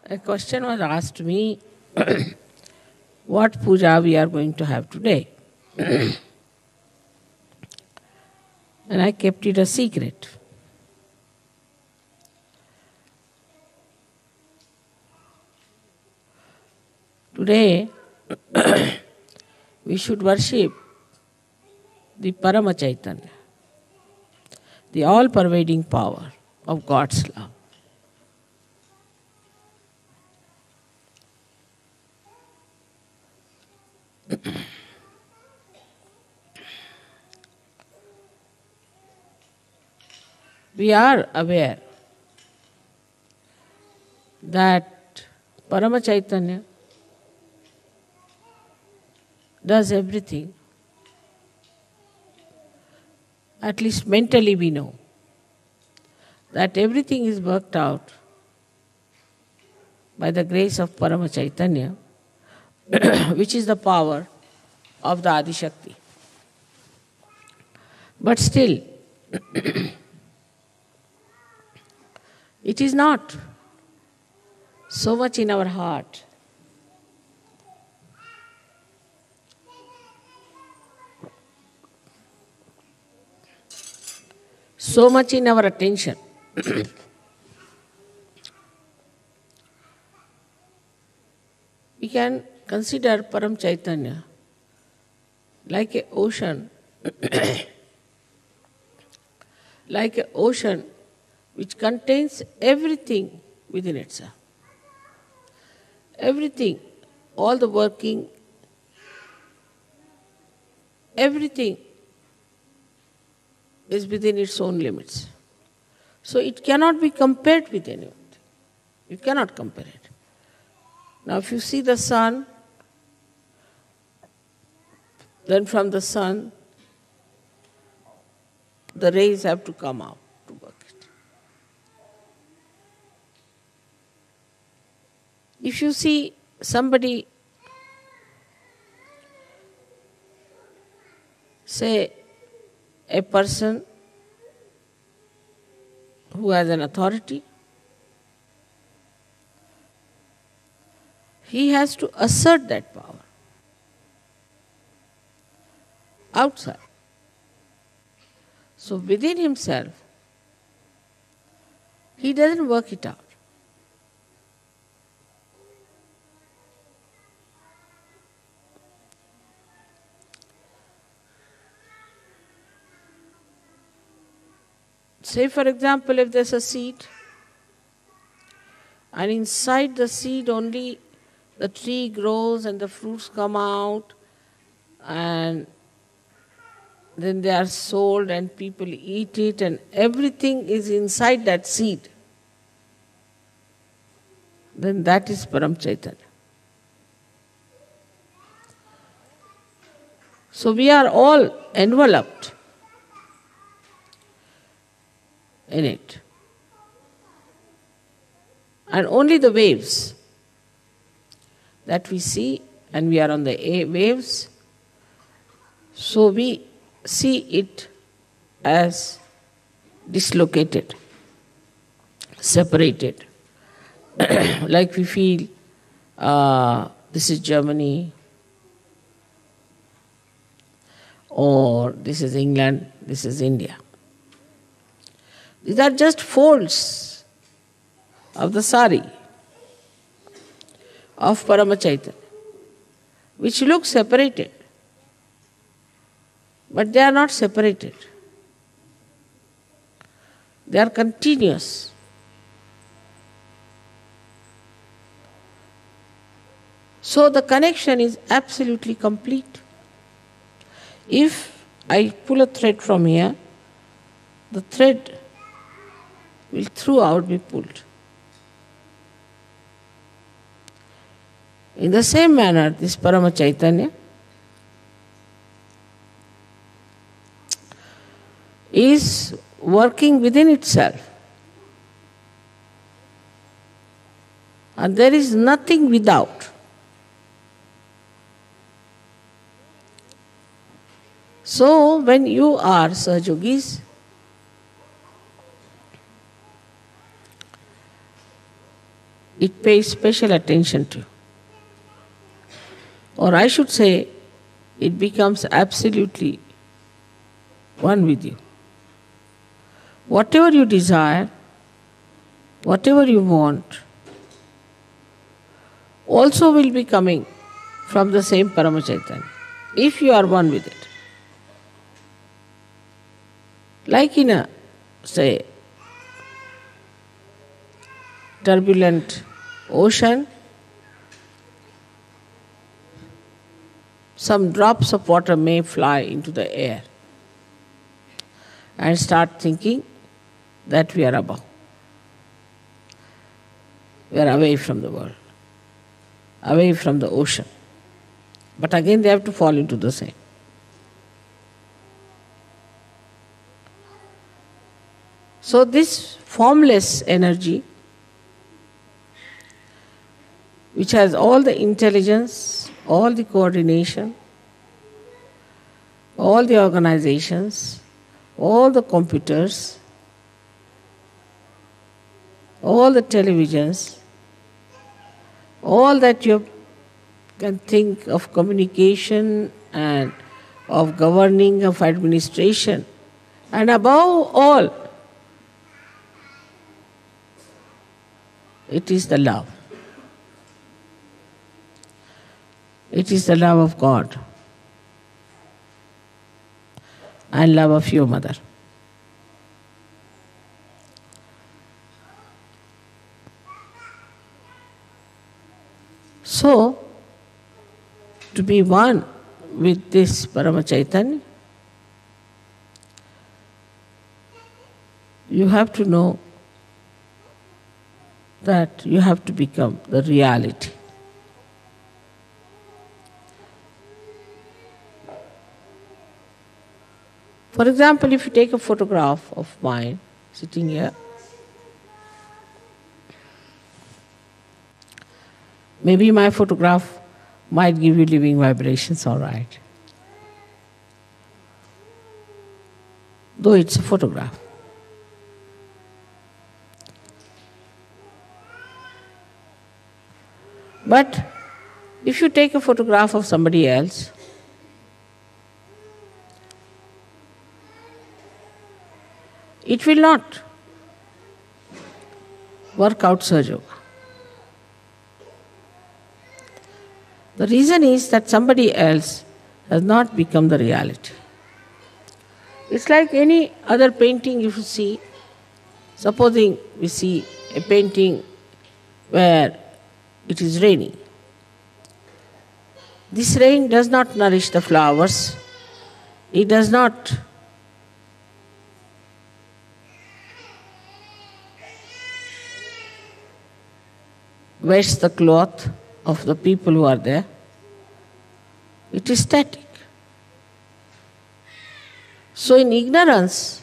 A question was asked me, what puja we are going to have today. And I kept it a secret. Today, we should worship the Paramchaitanya, the all-pervading power of God's love. We are aware that Paramchaitanya does everything. At least mentally we know that everything is worked out by the grace of Paramchaitanya, which is the power of the Adi Shakti. But still, it is not so much in our heart. So much in our attention. We can consider Paramchaitanya like an ocean, like an ocean which contains everything within itself. Everything, all the working, everything is within its own limits. So it cannot be compared with anything. You cannot compare it. Now if you see the sun, then from the sun, the rays have to come out to work it. If you see somebody, say a person who has an authority, he has to assert that power outside. So within himself, he doesn't work it out. Say for example, if there's a seed, and inside the seed only the tree grows and the fruits come out, and then they are sold and people eat it, and everything is inside that seed, then that is Paramchaitanya. So we are all enveloped in it. And only the waves that we see, and we are on the waves, so we see it as dislocated, separated. Like we feel, this is Germany, or this is England, this is India. These are just folds of the sari of Paramchaitanya, which look separated, but they are not separated. They are continuous. So the connection is absolutely complete. If I pull a thread from here, the thread will throughout be pulled. In the same manner, this Paramchaitanya is working within itself. And there is nothing without. So when you are Sahajogis, it pays special attention to you. Or I should say, it becomes absolutely one with you. Whatever you desire, whatever you want, also will be coming from the same Paramchaitanya, if you are one with it. Like in a, say, turbulent ocean, some drops of water may fly into the air and start thinking that we are above. We are away from the world, away from the ocean. But again they have to fall into the same. So this formless energy, which has all the intelligence, all the coordination, all the organizations, all the computers, all the televisions, all that you can think of communication and of governing, of administration, and above all, it is the love. It is the love of God and love of your mother. So, to be one with this Paramchaitanya, you have to know that you have to become the reality. For example, if you take a photograph of mine sitting here, maybe my photograph might give you living vibrations, all right. Though it's a photograph. But if you take a photograph of somebody else, it will not work out Sahaja Yoga. The reason is that somebody else has not become the reality. It's like any other painting if you see. Supposing we see a painting where it is raining. This rain does not nourish the flowers. It does not wet the cloth of the people who are there. It is static. So in ignorance,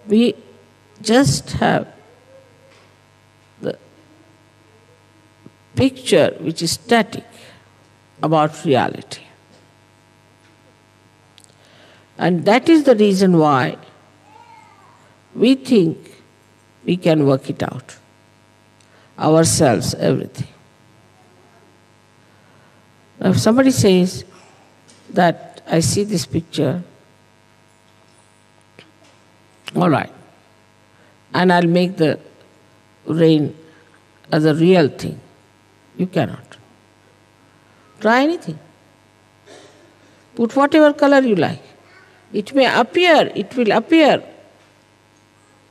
we just have the picture which is static about reality. And that is the reason why we think we can work it out. Ourselves, everything. Now if somebody says that I see this picture, all right, and I'll make the rain as a real thing. You cannot. Try anything. Put whatever color you like. It will appear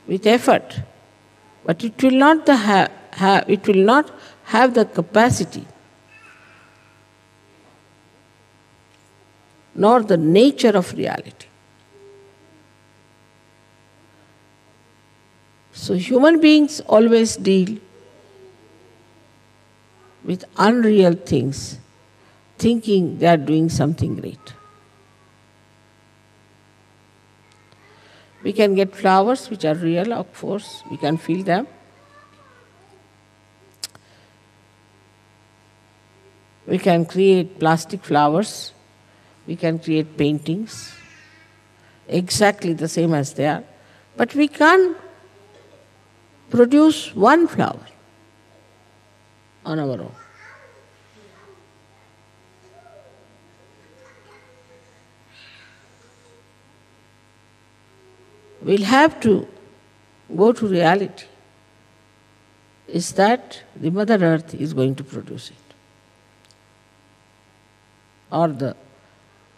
with effort, but it will not have the capacity nor the nature of reality. So human beings always deal with unreal things, thinking they are doing something great. We can get flowers which are real, of course, we can feel them. We can create plastic flowers, we can create paintings, exactly the same as they are. But we can't produce one flower on our own. We'll have to go to reality. Is that the Mother Earth is going to produce it. Or the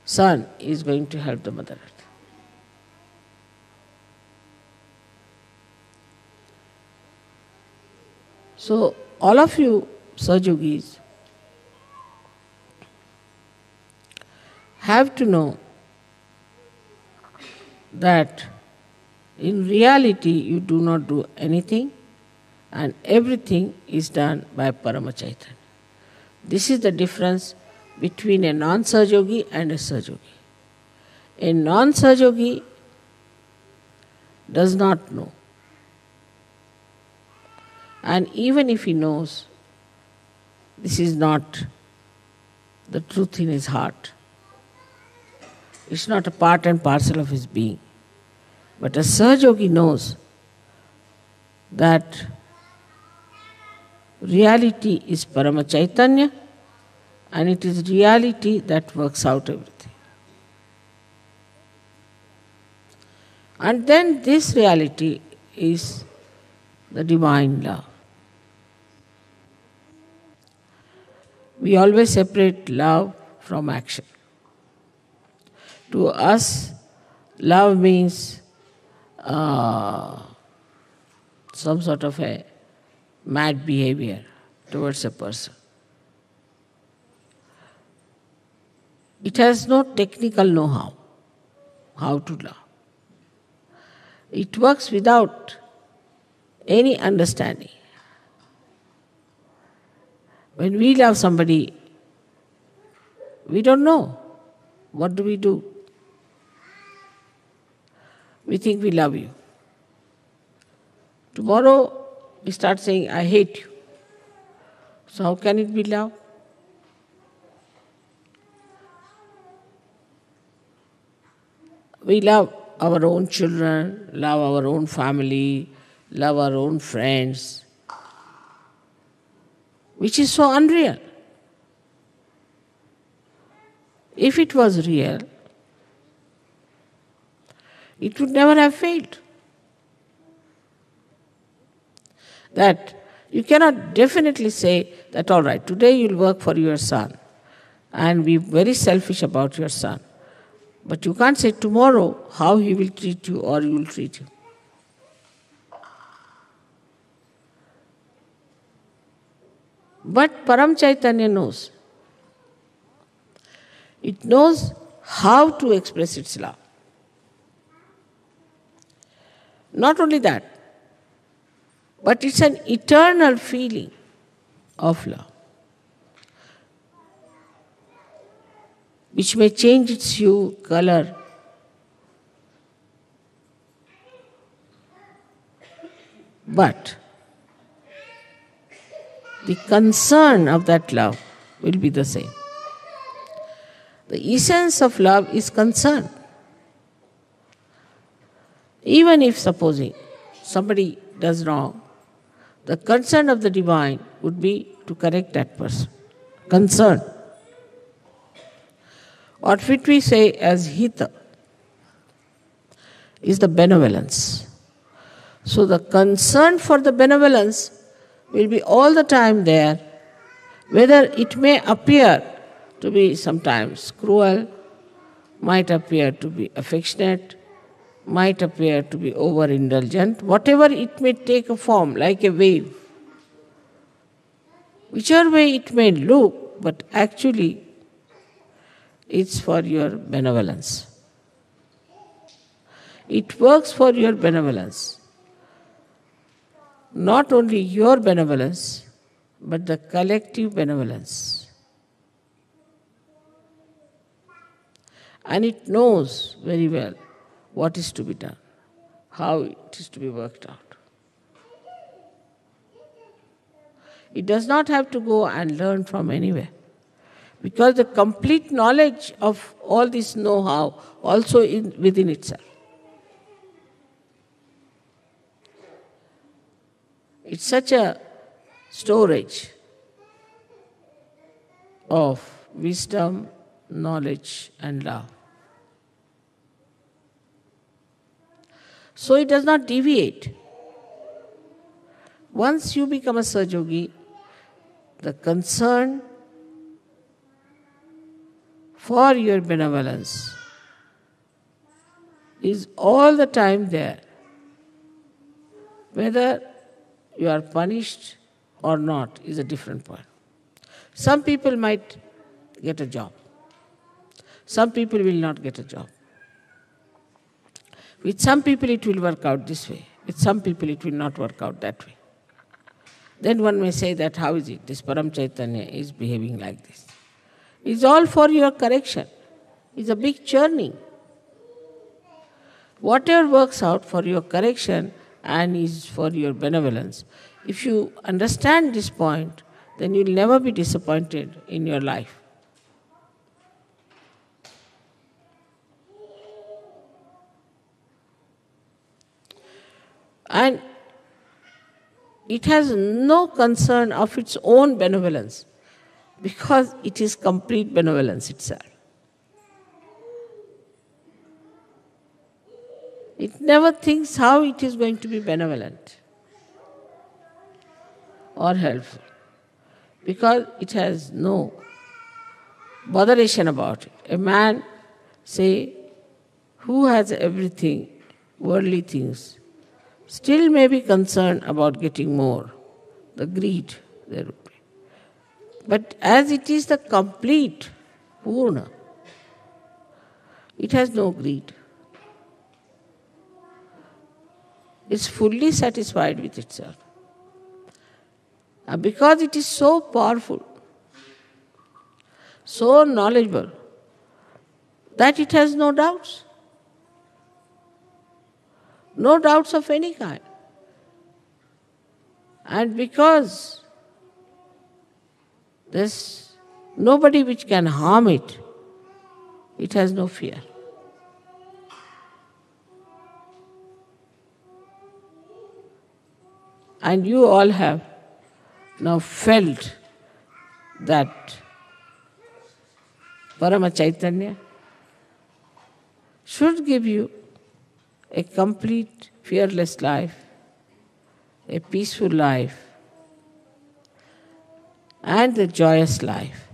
sun is going to help the Mother Earth. So, all of you Sahajogis have to know that in reality you do not do anything and everything is done by Paramchaitanya. This is the difference between a non-Sahajogi and a Sahajogi. A non-Sahajogi does not know. And even if he knows, this is not the truth in his heart. It's not a part and parcel of his being. But a Sahajogi knows that reality is Paramchaitanya and it is reality that works out everything. And then this reality is the divine love. We always separate love from action. To us, love means some sort of a mad behavior towards a person. It has no technical know-how, how to love. It works without any understanding. When we love somebody, we don't know. What do we do? We think we love you. Tomorrow we start saying, I hate you. So how can it be love? We love our own children, love our own family, love our own friends, which is so unreal. If it was real, it would never have failed. That you cannot definitely say that, all right, today you'll work for your son and be very selfish about your son. But you can't say tomorrow how he will treat you or you will treat him. But Paramchaitanya knows. It knows how to express its love. Not only that, but it's an eternal feeling of love, which may change its hue, color, but the concern of that love will be the same. The essence of love is concern. Even if, supposing, somebody does wrong, the concern of the divine would be to correct that person. Concern. What we say as hita is the benevolence. So the concern for the benevolence will be all the time there, whether it may appear to be sometimes cruel, might appear to be affectionate, might appear to be overindulgent, whatever it may take a form, like a wave. Whichever way it may look, but actually it's for your benevolence. It works for your benevolence. Not only your benevolence, but the collective benevolence. And it knows very well what is to be done, how it is to be worked out. It does not have to go and learn from anywhere, because the complete knowledge of all this know-how also within itself. It's such a storage of wisdom, knowledge and love. So it does not deviate. Once you become a Sahajayogi, the concern for your benevolence is all the time there. Whether you are punished or not is a different point. Some people might get a job. Some people will not get a job. With some people it will work out this way. With some people it will not work out that way. Then one may say that how is it? This Paramchaitanya is behaving like this. It's all for your correction. It's a big churning. Whatever works out for your correction and is for your benevolence, if you understand this point, then you'll never be disappointed in your life. And it has no concern of its own benevolence, because it is complete benevolence itself. It never thinks how it is going to be benevolent or helpful, because it has no botheration about it. A man, say, who has everything, worldly things, still may be concerned about getting more. The greed there would be. But as it is the complete Purna, it has no greed. It's fully satisfied with itself. And because it is so powerful, so knowledgeable, that it has no doubts. No doubts of any kind. And because there's nobody which can harm it, it has no fear. And you all have now felt that Paramchaitanya should give you a complete, fearless life, a peaceful life, and a joyous life.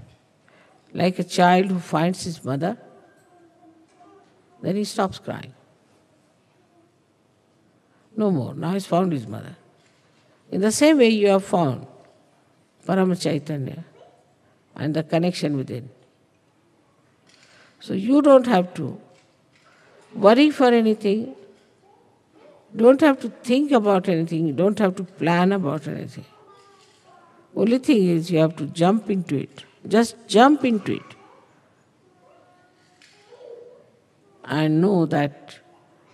Like a child who finds his mother, then he stops crying. No more. Now he's found his mother. In the same way you have found Paramchaitanya and the connection within. So you don't have to worry for anything, don't have to think about anything, don't have to plan about anything. Only thing is you have to jump into it. Just jump into it. And know that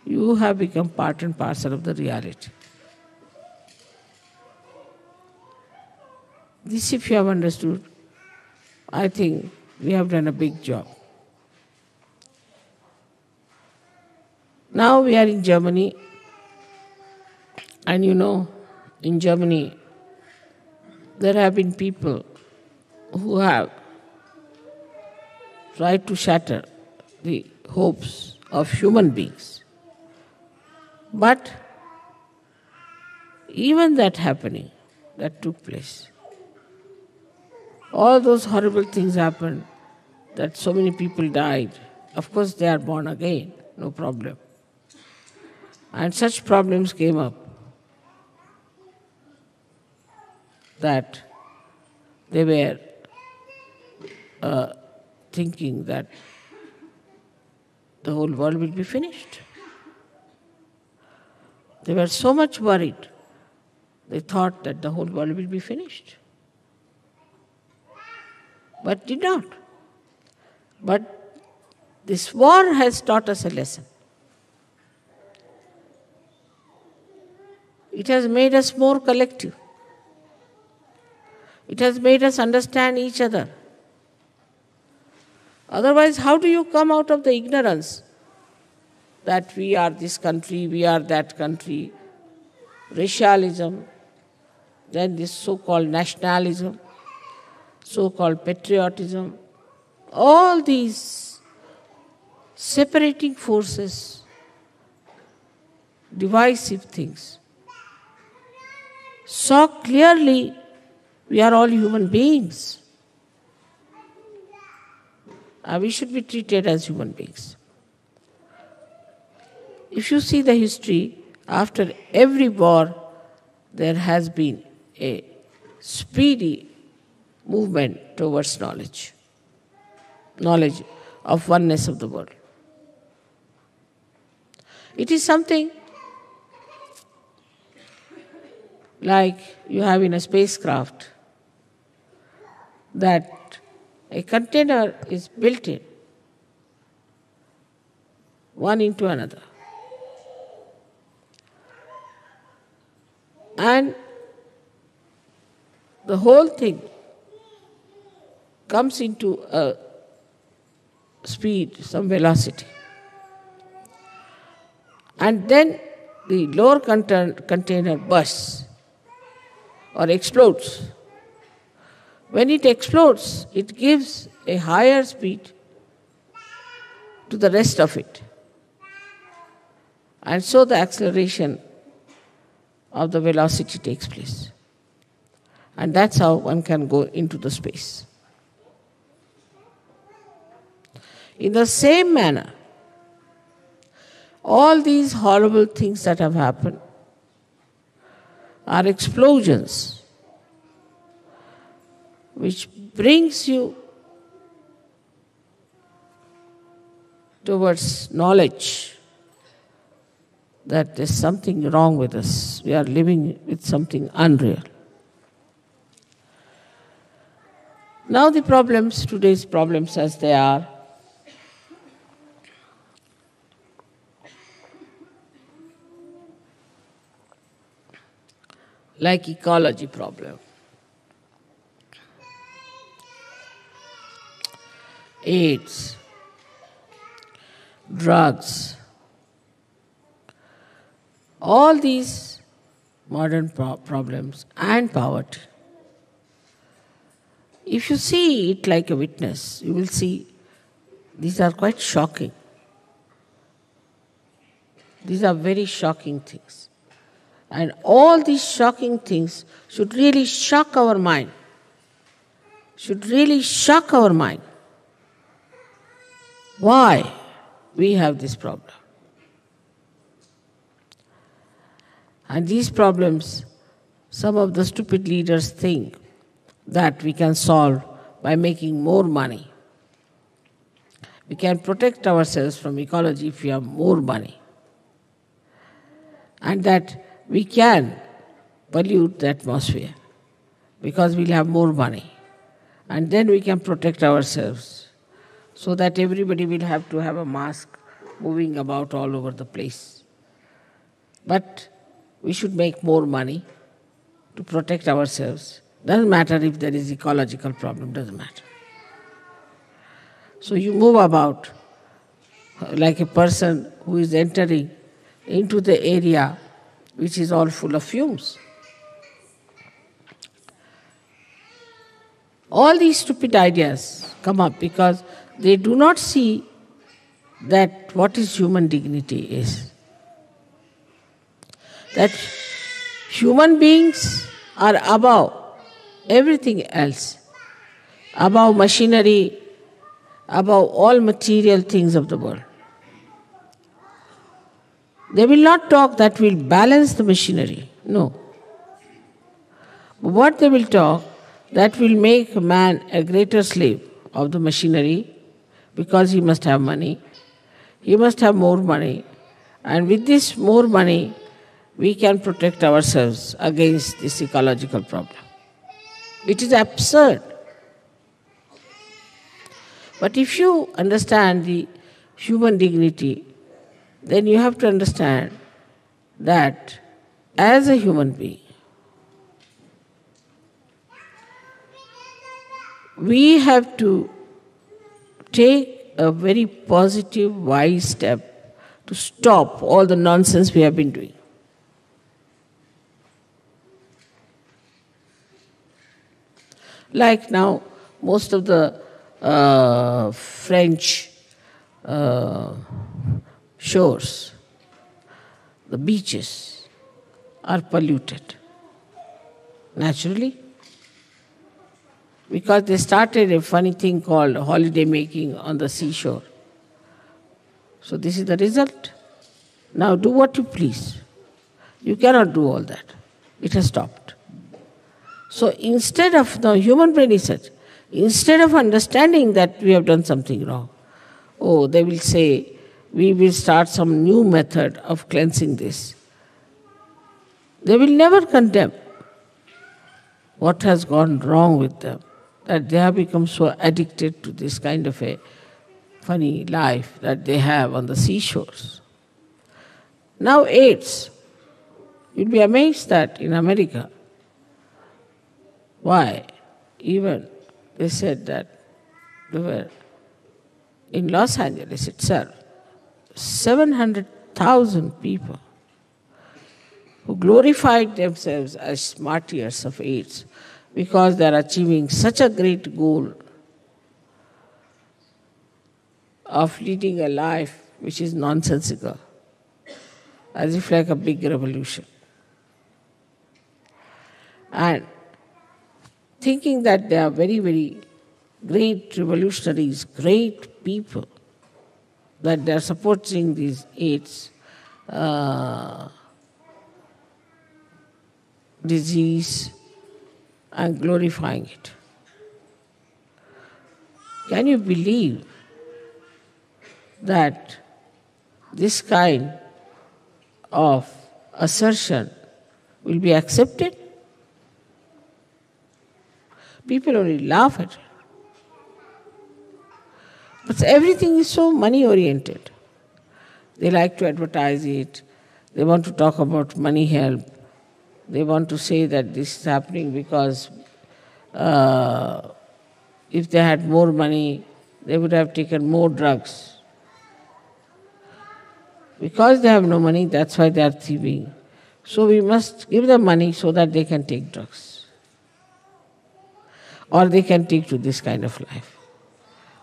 you have become part and parcel of the reality. This, if you have understood, I think we have done a big job. Now we are in Germany, and you know, in Germany, there have been people who have tried to shatter the hopes of human beings. But even that happening, that took place, all those horrible things happened, that so many people died. Of course, they are born again, no problem. And such problems came up that they were thinking that the whole world will be finished. They were so much worried, they thought that the whole world will be finished. But did not. But this war has taught us a lesson. It has made us more collective. It has made us understand each other. Otherwise, how do you come out of the ignorance that we are this country, we are that country, racialism, then this so-called nationalism, so-called patriotism, all these separating forces, divisive things, saw clearly we are all human beings. And we should be treated as human beings. If you see the history, after every war, there has been a speedy movement towards knowledge of oneness of the world. It is something like you have in a spacecraft, that a container is built in, one into another. And the whole thing comes into a speed, some velocity. And then the lower container bursts or explodes. When it explodes, it gives a higher speed to the rest of it. And so the acceleration of the velocity takes place. And that's how one can go into the space. In the same manner, all these horrible things that have happened are explosions which brings you towards knowledge that there's something wrong with us. We are living with something unreal. Now the problems, today's problems as they are, like ecology problem, AIDS, drugs, all these modern problems and poverty. If you see it like a witness, you will see these are quite shocking. These are very shocking things. And all these shocking things should really shock our mind. Should really shock our mind. Why we have this problem? And these problems, some of the stupid leaders think that we can solve by making more money. We can protect ourselves from ecology if we have more money. And that we can pollute the atmosphere because we'll have more money. And then we can protect ourselves so that everybody will have to have a mask moving about all over the place. But we should make more money to protect ourselves. Doesn't matter if there is ecological problem, doesn't matter. So you move about like a person who is entering into the area which is all full of fumes. All these stupid ideas come up because they do not see that what is human dignity is. That human beings are above everything else, above machinery, above all material things of the world. They will not talk that will balance the machinery. No. But what they will talk, that will make a man a greater slave of the machinery because he must have money. He must have more money. And with this more money, we can protect ourselves against this ecological problem. It is absurd. But if you understand the human dignity, then you have to understand that as a human being, we have to take a very positive, wise step to stop all the nonsense we have been doing. Like now, most of the French shores, the beaches, are polluted naturally because they started a funny thing called holiday making on the seashore. So this is the result. Now do what you please. You cannot do all that. It has stopped. So instead of, the human brain is such, instead of understanding that we have done something wrong, oh, they will say, we will start some new method of cleansing this. They will never condemn what has gone wrong with them, that they have become so addicted to this kind of a funny life that they have on the seashores. Now AIDS. You'll be amazed that in America, why? Even they said that there were, in Los Angeles itself, 700,000 people who glorified themselves as martyrs of AIDS because they are achieving such a great goal of leading a life which is nonsensical, as if like a big revolution. And thinking that they are very, very great revolutionaries, great people, that they are supporting these AIDS disease and glorifying it. Can you believe that this kind of assertion will be accepted? People only laugh at it. But everything is so money-oriented. They like to advertise it. They want to talk about money help. They want to say that this is happening because if they had more money, they would have taken more drugs. Because they have no money, that's why they are thieving. So we must give them money so that they can take drugs. Or they can take to this kind of life.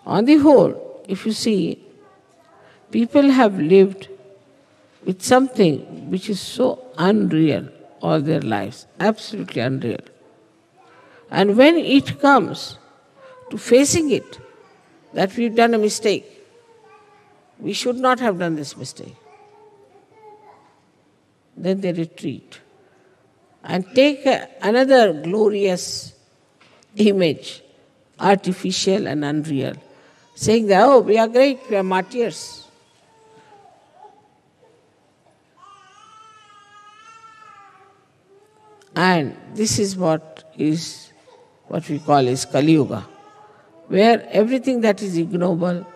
On the whole, if you see, people have lived with something which is so unreal all their lives, absolutely unreal. And when it comes to facing it, that we've done a mistake, we should not have done this mistake, then they retreat and take another glorious image, artificial and unreal, saying that, oh, we are great, we are martyrs. And this is what we call is Kali Yuga, where everything that is ignoble,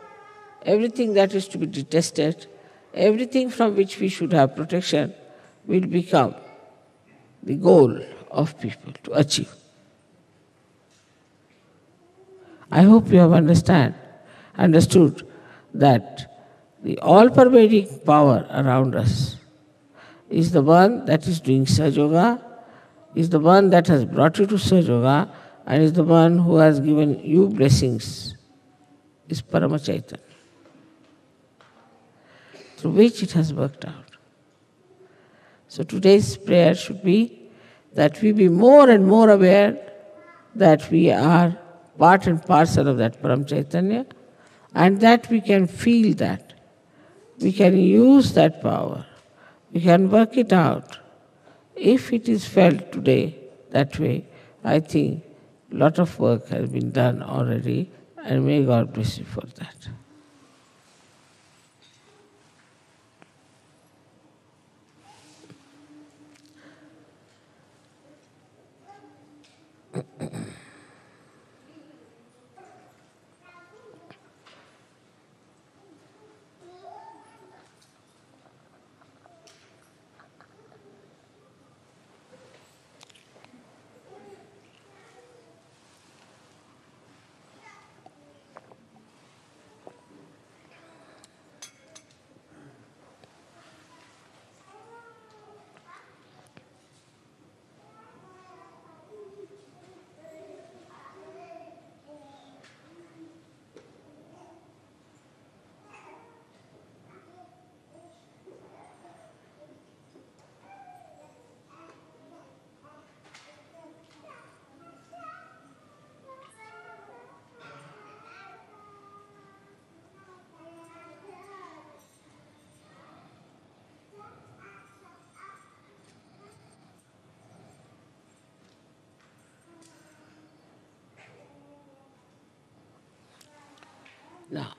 everything that is to be detested, everything from which we should have protection will become the goal of people to achieve. I hope you have understood that the all-pervading power around us is the one that is doing Sahaja, is the one that has brought you to Sahaja, and is the one who has given you blessings, is Paramchaitanya, through which it has worked out. So today's prayer should be that we be more and more aware that we are part and parcel of that Paramchaitanya, and that we can feel that. We can use that power. We can work it out. If it is felt today that way, I think a lot of work has been done already, and may God bless you for that. Now,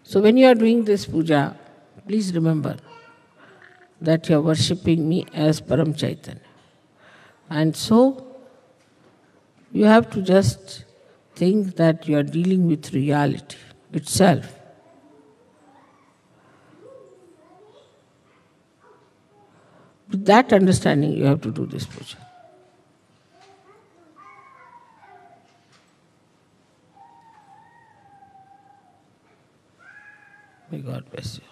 so when you are doing this puja, please remember that you are worshipping me as Paramchaitanya. And so, you have to just think that you are dealing with reality itself. With that understanding, you have to do this puja. May God bless you.